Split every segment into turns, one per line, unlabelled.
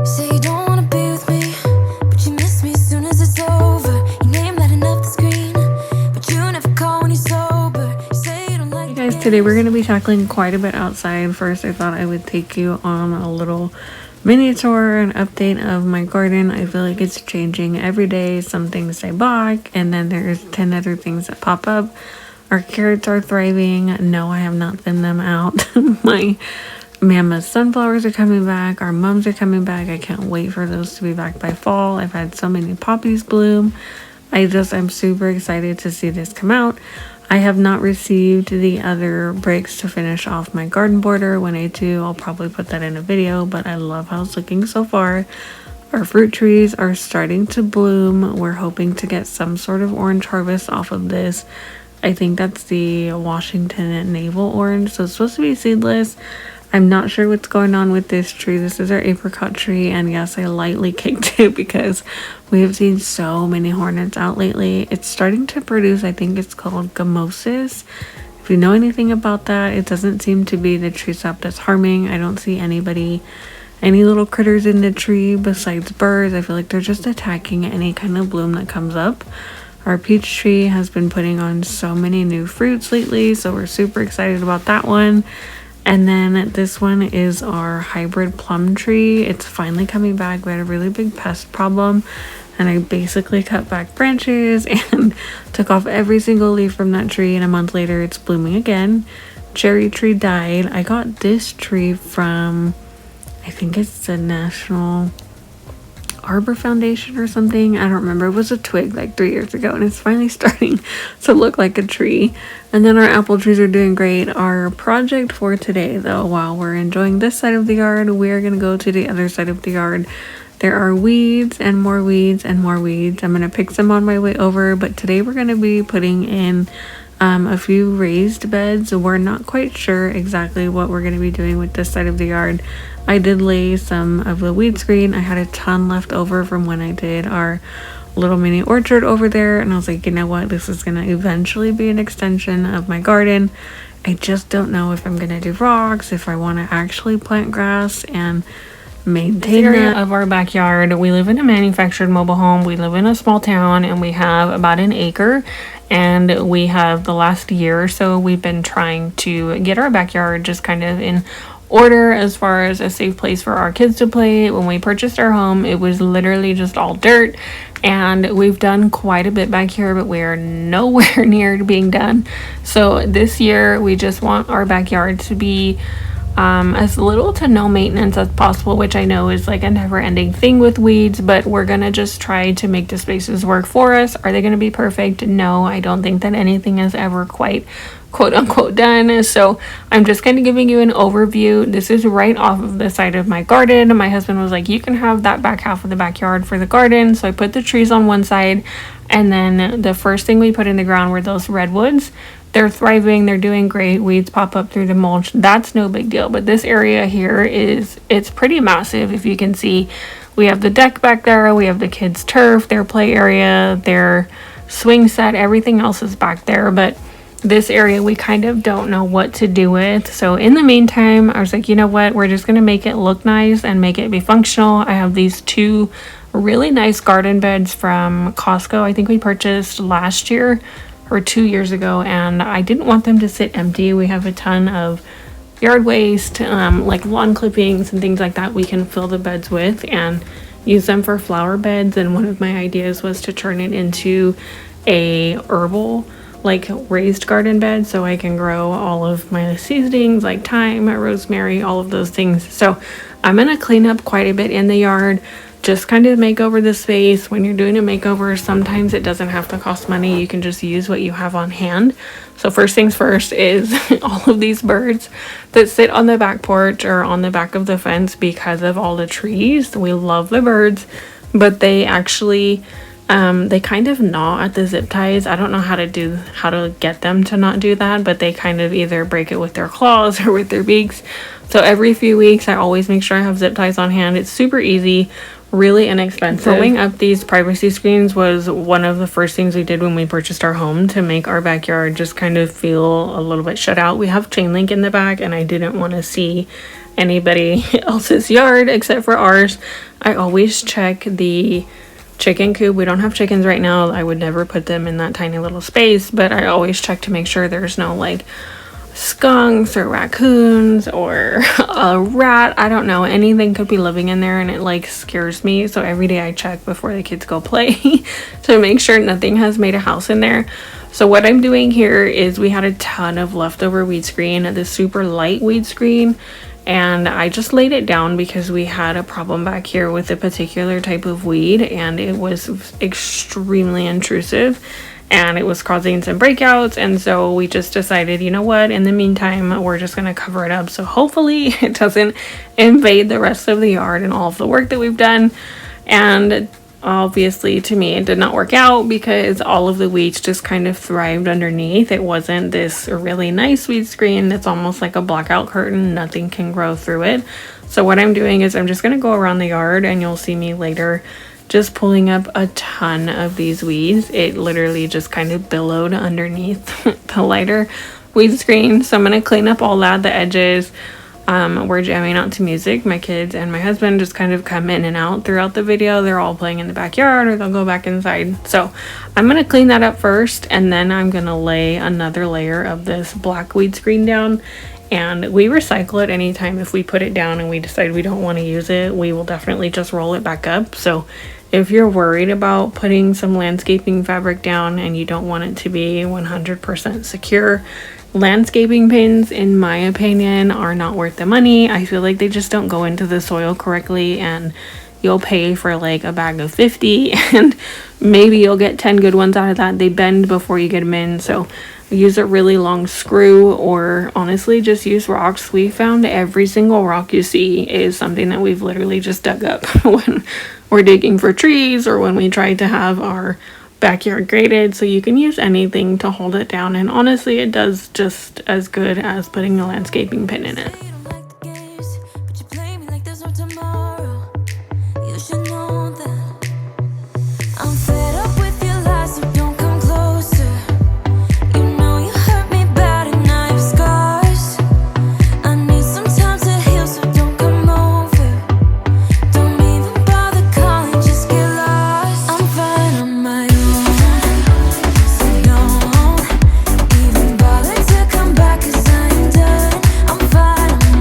Say you don't wanna be with me, but you miss me as soon as it's over. Your name lighting up the screen, but you never call when you're sober. You say you don't like.
Hey guys, today we're going to be tackling quite a bit outside. First, I thought I would take you on a little mini tour and update of my garden. I feel like it's changing every day. Some things stay back, and then there's 10 other things that pop up. Our carrots are thriving. No, I have not thinned them out. My Mama's sunflowers are coming back. Our mums are coming back. I can't wait for those to be back by fall. I've had so many poppies bloom. I'm super excited to see this come out. I have not received the other bricks to finish off my garden border. When I do, I'll probably put that in a video, but I love how it's looking so far. Our fruit trees are starting to bloom. We're hoping to get some sort of orange harvest off of this. I think that's the Washington navel orange, so it's supposed to be seedless. I'm not sure what's going on with this tree. This is our apricot tree, and yes, I lightly kicked it because we have seen so many hornets out lately. It's starting to produce, I think it's called gamosis. If you know anything about that, it doesn't seem to be the tree sap that's harming. I don't see any little critters in the tree besides birds. I feel like they're just attacking any kind of bloom that comes up. Our peach tree has been putting on so many new fruits lately, so we're super excited about that one. And then this one is our hybrid plum tree. It's finally coming back. We had a really big pest problem, and I basically cut back branches and took off every single leaf from that tree, and a month later it's blooming again. Cherry tree died. I got this tree from, I think it's the National Arbor Foundation or something. I don't remember. It was a twig like 3 years ago, and it's finally starting to look like a tree. And then our apple trees are doing great. Our project for today, though, while we're enjoying this side of the yard, we are going to go to the other side of the yard. There are weeds and more weeds and more weeds. I'm going to pick some on my way over, but today we're going to be putting in a few raised beds. We're not quite sure exactly what we're going to be doing with this side of the yard. I did lay some of the weed screen. I had a ton left over from when I did our little mini orchard over there, and I was like, you know what, this is going to eventually be an extension of my garden. I just don't know if I'm going to do rocks, if I want to actually plant grass and maintain the area of our backyard. We live in a manufactured mobile home. We live in a small town, and we have about an acre, and we have the last year or so we've been trying to get our backyard just kind of in order as far as a safe place for our kids to play. When we purchased our home, it was literally just all dirt, and we've done quite a bit back here, but we're nowhere near being done. So this year we just want our backyard to be as little to no maintenance as possible, which I know is like a never-ending thing with weeds, but we're gonna just try to make the spaces work for us. Are they gonna be perfect? No, I don't think that anything is ever quite quote-unquote done. So I'm just kind of giving you an overview. This is right off of the side of my garden. My husband was like, you can have that back half of the backyard for the garden. So I put the trees on one side, and then the first thing we put in the ground were those redwoods. They're thriving, they're doing great. Weeds pop up through the mulch. That's no big deal. But this area here it's pretty massive. If you can see, we have the deck back there, we have the kids' turf, their play area, their swing set, everything else is back there. But this area we kind of don't know what to do with. So in the meantime, I was like, you know what, we're just gonna make it look nice and make it be functional. I have these two really nice garden beds from Costco. I think we purchased last year or 2 years ago, and I didn't want them to sit empty. We have a ton of yard waste, like lawn clippings and things like that we can fill the beds with and use them for flower beds. And one of my ideas was to turn it into a herbal, like raised garden bed, so I can grow all of my seasonings like thyme, rosemary, all of those things. So I'm gonna clean up quite a bit in the yard, just kind of make over the space. When you're doing a makeover, sometimes it doesn't have to cost money. You can just use what you have on hand. So first things first is all of these birds that sit on the back porch or on the back of the fence because of all the trees. We love the birds, but they actually they kind of gnaw at the zip ties. I don't know how to get them to not do that, but they kind of either break it with their claws or with their beaks. So every few weeks I always make sure I have zip ties on hand. It's super easy, really inexpensive. Throwing up these privacy screens was one of the first things we did when we purchased our home to make our backyard just kind of feel a little bit shut out. We have chain link in the back, and I didn't want to see anybody else's yard except for ours. I always check the chicken coop. We don't have chickens right now. I would never put them in that tiny little space, but I always check to make sure there's no like skunks or raccoons or a rat. I don't know, anything could be living in there, and it like scares me. So every day I check before the kids go play to make sure nothing has made a house in there. So what I'm doing here is we had a ton of leftover weed screen, the super light weed screen, and I just laid it down because we had a problem back here with a particular type of weed, and it was extremely intrusive and it was causing some breakouts. And so we just decided, you know what, in the meantime, we're just going to cover it up. So hopefully it doesn't invade the rest of the yard and all of the work that we've done. And obviously to me, it did not work out because all of the weeds just kind of thrived underneath. It wasn't this really nice weed screen. It's almost like a blackout curtain. Nothing can grow through it. So what I'm doing is I'm just going to go around the yard, and you'll see me later just pulling up a ton of these weeds. It literally just kind of billowed underneath the lighter weed screen. So I'm going to clean up all that, the edges. We're jamming out to music. My kids and my husband just kind of come in and out throughout the video. They're all playing in the backyard, or they'll go back inside. So I'm going to clean that up first, and then I'm going to lay another layer of this black weed screen down. And we recycle it anytime. If we put it down and we decide we don't want to use it, we will definitely just roll it back up. So if you're worried about putting some landscaping fabric down and you don't want it to be 100% secure, landscaping pins, in my opinion, are not worth the money. I feel like they just don't go into the soil correctly, and you'll pay for like a bag of 50 and maybe you'll get 10 good ones out of that. They bend before you get them in. So use a really long screw, or honestly just use rocks. We found every single rock you see is something that we've literally just dug up when we're digging for trees, or when we tried to have our backyard graded. So you can use anything to hold it down, and honestly it does just as good as putting a landscaping pin in it.
You don't like the games, but you play me like there's no tomorrow. You should know that I'm fed up with your lies, so don't come closer. You know you hurt me bad and I have scars. I need some time to heal, so don't come over. Don't even bother calling, just get lost. I'm fine on my own, so don't even bother to come back, 'cause I ain't done. I'm fine on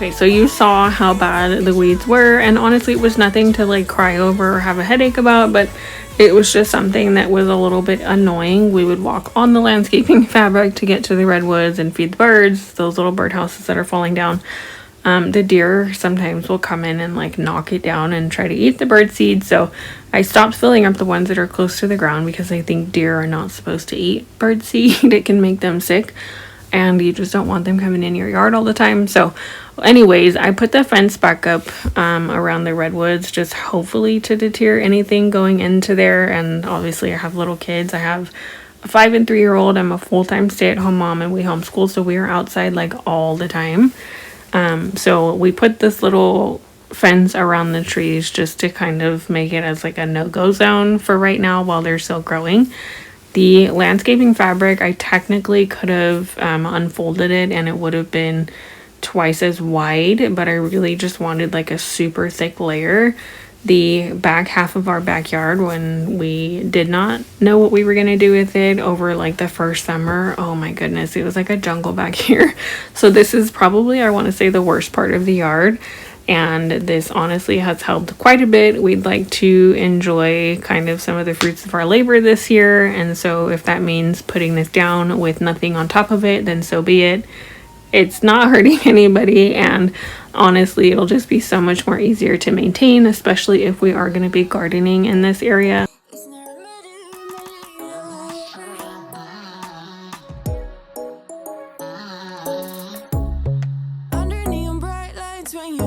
Okay, so you saw how bad the weeds were, and honestly, it was nothing to like cry over or have a headache about, but it was just something that was a little bit annoying. We would walk on the landscaping fabric to get to the redwoods and feed the birds, those little birdhouses that are falling down. The deer sometimes will come in and like knock it down and try to eat the bird seed. So I stopped filling up the ones that are close to the ground because I think deer are not supposed to eat bird seed. It can make them sick, and you just don't want them coming in your yard all the time. So anyways, I put the fence back up around the redwoods, just hopefully to deter anything going into there. And obviously I have little kids. I have a 5 and 3-year-old. I'm a full-time stay-at-home mom, and we homeschool, so we are outside like all the time. So we put this little fence around the trees just to kind of make it as like a no-go zone for right now while they're still growing. The landscaping fabric, I technically could have unfolded it and it would have been twice as wide, but I really just wanted like a super thick layer. The back half of our backyard, when we did not know what we were going to do with it over like the first summer, oh my goodness, it was like a jungle back here. So this is probably, I want to say, the worst part of the yard, and this honestly has helped quite a bit. We'd like to enjoy kind of some of the fruits of our labor this year, and so if that means putting this down with nothing on top of it, then so be it. It's not hurting anybody, and honestly, it'll just be so much more easier to maintain, especially if we are going to be gardening in this area.
Under neon bright lights when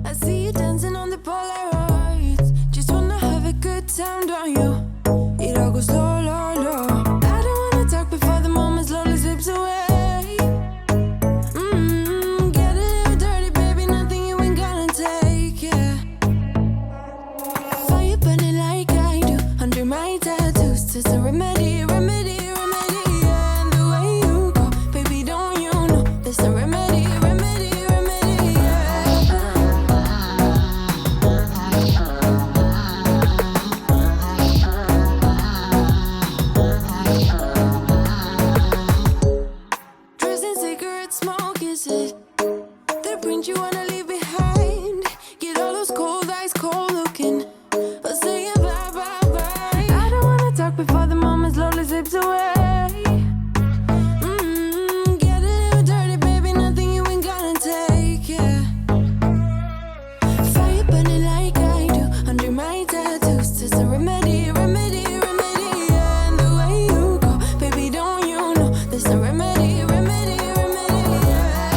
I see you dancing on the Polaroids. Just wanna have a good time, don't you? It all goes low, low, low. I don't wanna talk before the moment slowly slips away. Get a little dirty, baby, nothing you ain't gonna take, yeah. Fire burning like I do under my tattoos. It's a remedy, remedy, remedy, yeah. And the way you go, baby, don't you know? There's a remedy, remedy, remedy, yeah. Drugs and cigarette smoke, is it the print you wanna leave behind? Get all those cold eyes cold looking, or saying bye, bye, bye. I don't wanna talk before the moment slowly slips away. Get a little dirty, baby, nothing you ain't gonna take, yeah. Fire burning like I do under my tattoos. It's a remedy, remedy, remedy, yeah. And the way you go, baby, don't you know? There's a remedy, remedy, remedy, yeah.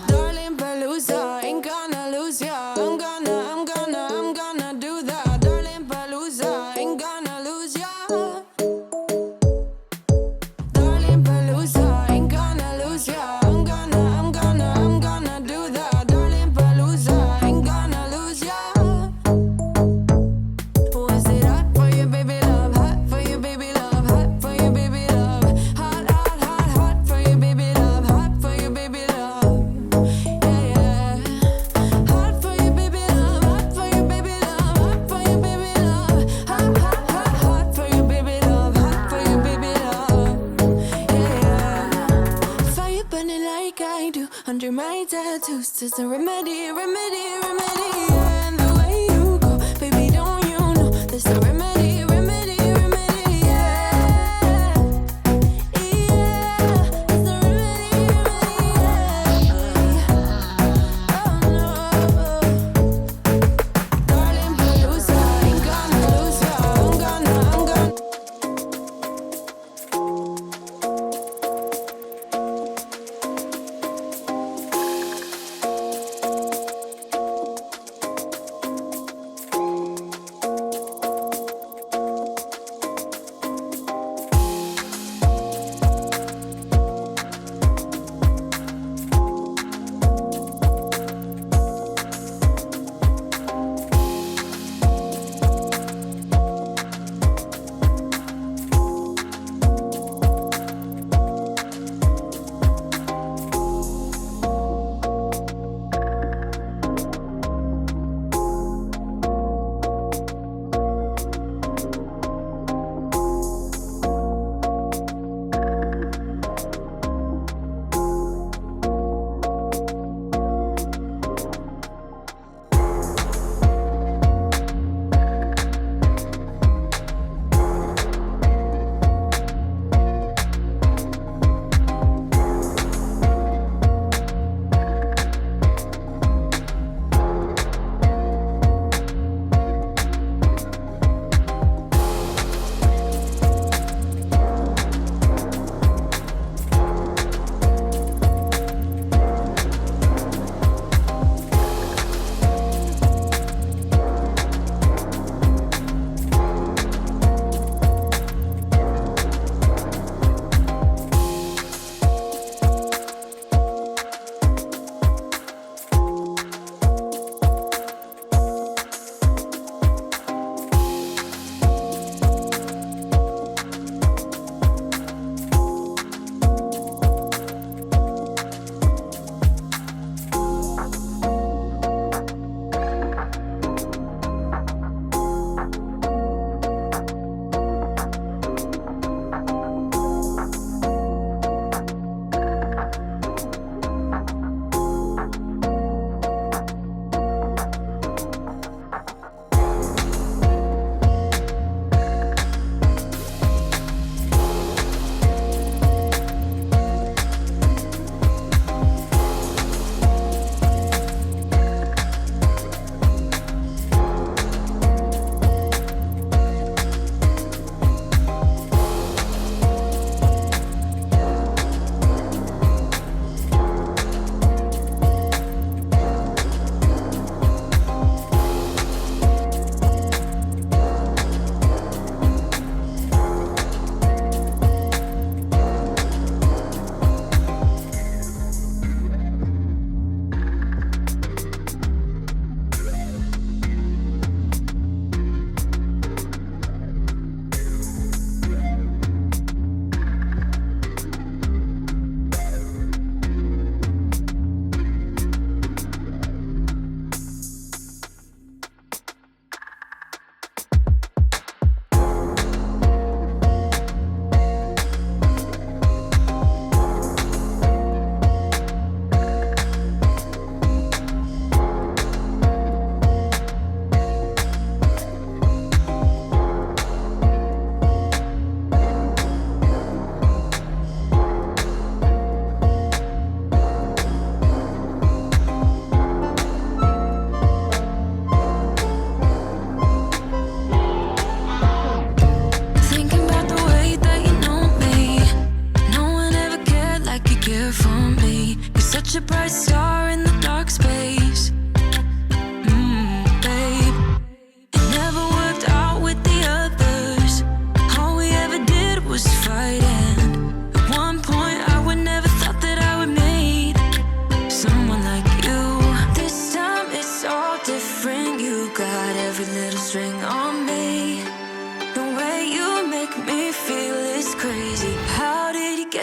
Darling Palooza, ain't gonna lose ya. I'm gonna do that. Darling Palooza, ain't gonna lose ya. Darling Palooza, ain't gonna lose ya. I'm gonna do that. Darling Palooza, ain't gonna lose ya. Was it hot for you, baby love? Hot for you, baby love. Hot for you, baby love. Hot, hot, hot, hot for you, baby love. Hot for you, baby love. Yeah, yeah. Hot for you, baby love. Hot for you, baby love. Hot for you, baby love. Hot, hot, hot, hot for you, baby love. Hot for you, baby love. Yeah, yeah. Fire burning like I do under my tattoos. It's a remedy, remedy, remedy, yeah. And the way you go, baby, don't you know? There's a remedy, remedy, remedy, yeah. Yeah, there's a remedy, remedy, yeah. Oh no. Darling Palooza, ain't gonna lose ya. I'm gonna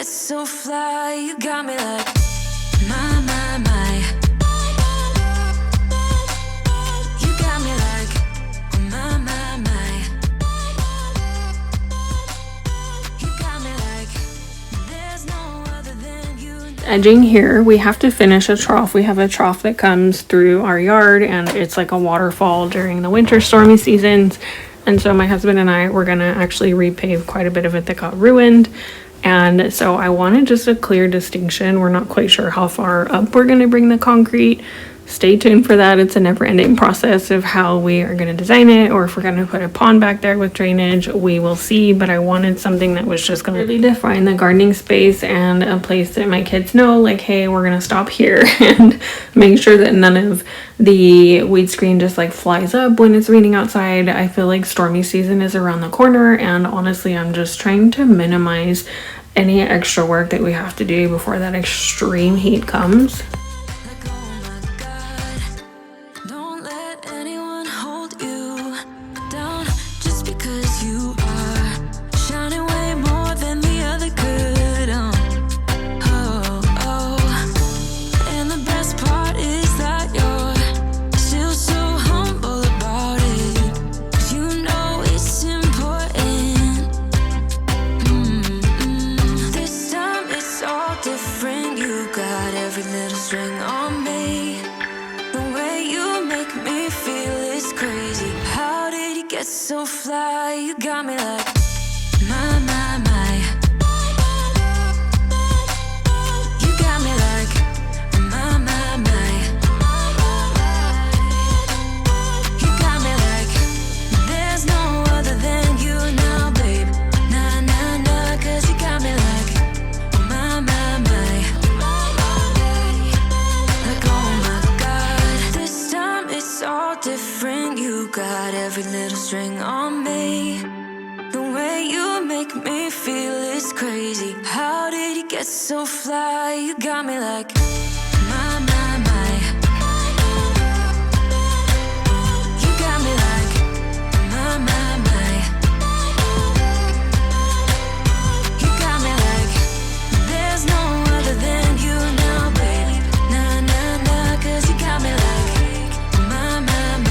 get so fly? You got me like, my, my, my. You got me like, my, my, my. You got me like, there's no other than you.
Edging here, we have to finish a trough. We have a trough that comes through our yard, and it's like a waterfall during the winter stormy seasons. And so my husband and I were gonna actually repave quite a bit of it that got ruined. And so I wanted just a clear distinction. We're not quite sure how far up we're gonna bring the concrete. Stay tuned for that. It's a never-ending process of how we are going to design it, or if we're going to put a pond back there with drainage, we will see. But I wanted something that was just going to really define the gardening space and a place that my kids know, like, hey, we're going to stop here, and make sure that none of the weed screen just like flies up when it's raining outside. I feel like stormy season is around the corner, and honestly, I'm just trying to minimize any extra work that we have to do before that extreme heat comes.
So fly, you got me like, my, my, my. You got me like, my, my, my. You got me like, there's no other than you now, babe. Nah, nah, nah, 'cause you got me like, my, my, my. Like, oh my God, this time it's all different. You got every little string on me. The way you make me feel is crazy. How did you get so fly? You got me like, my, my, my. You got me like, my, my, my. You got me like, there's no other than you now, baby. Nah, nah, nah, 'cause you got me like, my, my, my.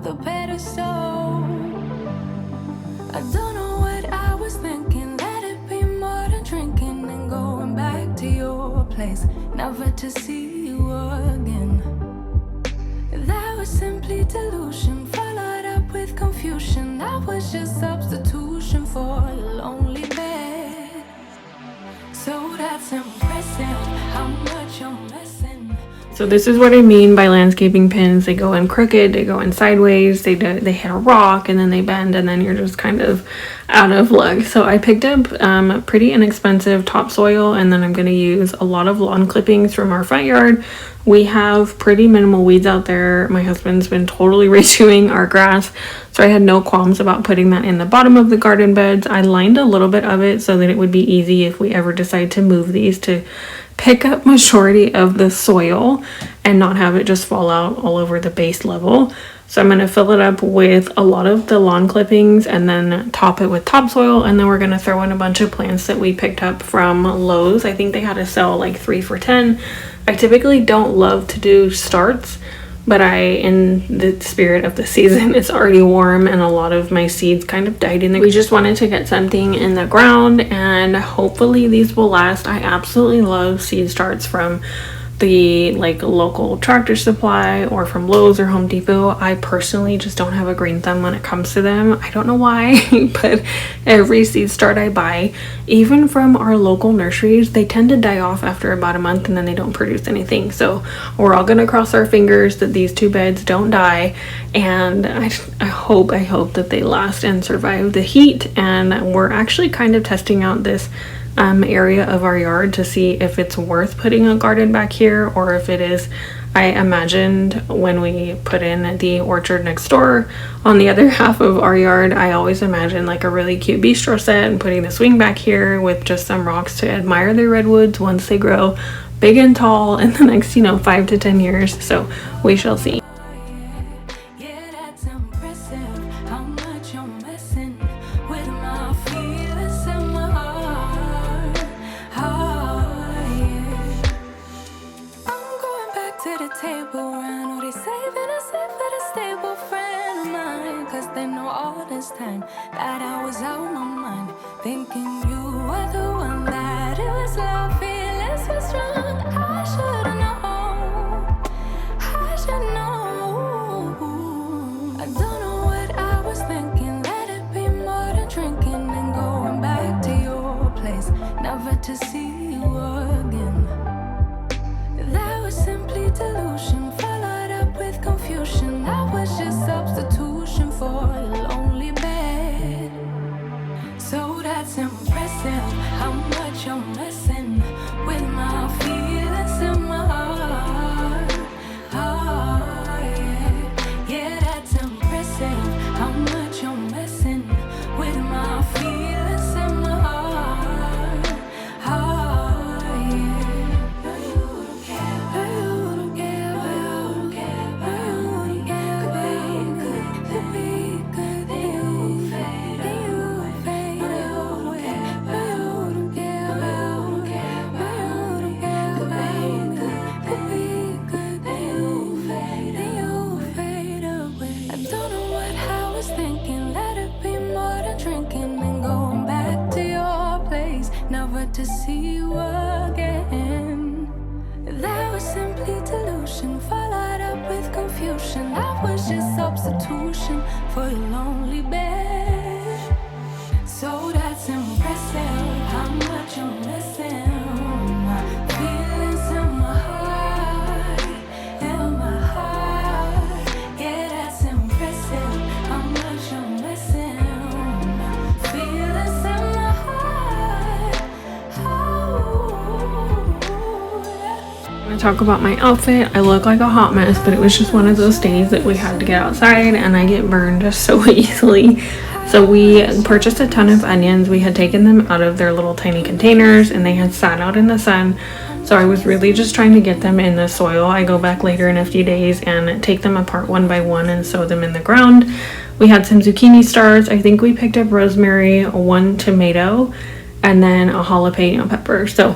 The pedestal. I don't know what I was thinking. Let it be more than drinking and going back to your place, never to see you again. That was simply delusion, followed up with confusion. That was just substitution for a lonely bed. So that's impressive, how much you're missing. So this is what I mean by landscaping pins. They go in crooked, they go in sideways, they hit a rock, and then they bend, and then you're just kind of out of luck. So I picked up pretty inexpensive topsoil, and then I'm going to use a lot of lawn clippings from our front yard. We have pretty minimal weeds out there. My husband's been totally redoing our grass, so I had no qualms about putting that in the bottom of the garden beds. I lined a little bit of it so that it would be easy if we ever decide to move these to pick up majority of the soil and not have it just fall out all over the base level. So I'm going to fill it up with a lot of the lawn clippings and then top it with topsoil, and then we're going to throw in a bunch of plants that we picked up from Lowe's. I think they had a sale like 3 for $10. I typically don't love to do starts,
but in the spirit of the season, it's already warm and a lot of my seeds kind of died in there. We just wanted to get something in the ground and hopefully these will last. I absolutely love seed starts from the like local Tractor Supply or from Lowe's or Home Depot. I personally just don't have a green thumb when it comes to them. I don't know why, but every seed start I buy, even from our local nurseries, they tend to die off after about a month and then they don't produce anything. So we're all gonna cross our fingers that these 2 beds don't die, and I hope that they last and survive the heat. And we're actually kind of testing out this area of our yard to see if it's worth putting a garden back here, or if it is. I imagined when we put in the orchard next door on the other half of our yard, I always imagined like a really cute bistro set and putting the swing back here with just some rocks to admire the redwoods once they grow big and tall in the next 5 to 10 years. So we shall see.
Yeah, that's impressive. How much you're messing with my feelings and my heart. Yeah. I'm going back to the table round. Oh, they saving us up for the stable friend of mine. 'Cause they know all this time that I was out my mind, thinking you were the one, that it was love, feelings were strong. I should've known. I should know. I don't know what I was thinking. Let it be more than drinking and going back to your place, never to see you again. That was simply delusion, followed up with confusion. That was just substitution for a lonely bed. So that's impressive, how much you're messing with my feelings and my heart. Yeah, that's impressive, how much you're messing with my feelings and my heart. Yeah. You don't care, you don't care, you don't care, you don't care. Could be good, then you fade, then you fade. You don't care, you don't care, you don't care, you don't care. Could be good, then you fade, then you fade away. I don't know what I was thinking. Let it be more than drinking and going back to your place, never to see you again. That was simply delusion, followed up with confusion. That was just substitution for a lonely bed. So that's impressive, how much you're missing. My feelings in my heart, in my heart. Yeah, that's impressive, how much you're missing. My feelings in my heart.
I'm gonna talk about my outfit. I look like a hot mess, but it was just one of those days that we had to get outside and I get burned just so easily. So we purchased a ton of onions. We had taken them out of their little tiny containers and they had sat out in the sun. So I was really just trying to get them in the soil. I go back later in a few days and take them apart one by one and sow them in the ground. We had some zucchini starts. I think we picked up rosemary, 1 tomato, and then a jalapeno pepper. So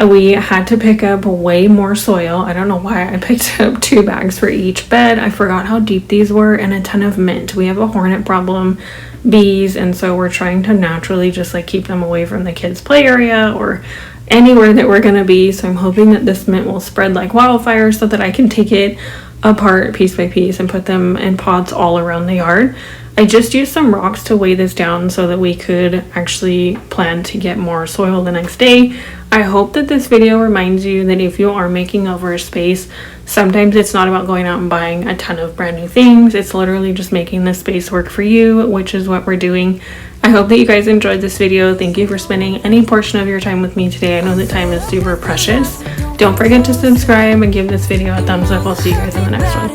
we had to pick up way more soil. I don't know why I picked up 2 bags for each bed. I forgot how deep these were, and a ton of mint. We have a hornet problem, bees, and so we're trying to naturally just like keep them away from the kids' play area or anywhere that we're gonna be. So I'm hoping that this mint will spread like wildfire so that I can take it apart piece by piece and put them in pots all around the yard. I just used some rocks to weigh this down so that we could actually plan to get more soil the next day. I hope that this video reminds you that if you are making over a space, sometimes it's not about going out and buying a ton of brand new things. It's literally just making the space work for you, which is what we're doing. I hope that you guys enjoyed this video. Thank you for spending any portion of your time with me today. I know that time is super precious. Don't forget to subscribe and give this video a thumbs up. I'll see you guys in the next one.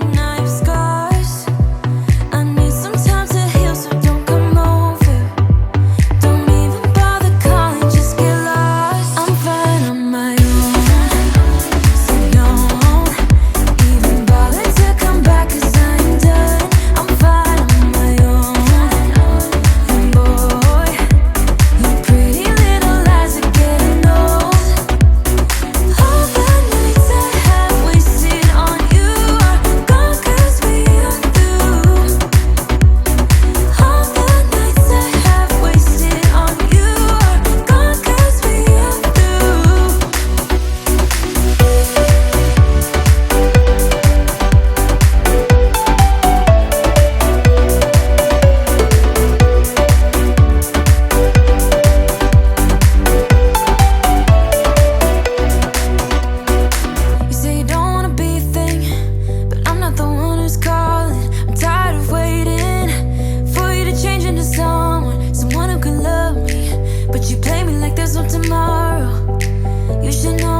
All the nights I have wasted on you are gone. should know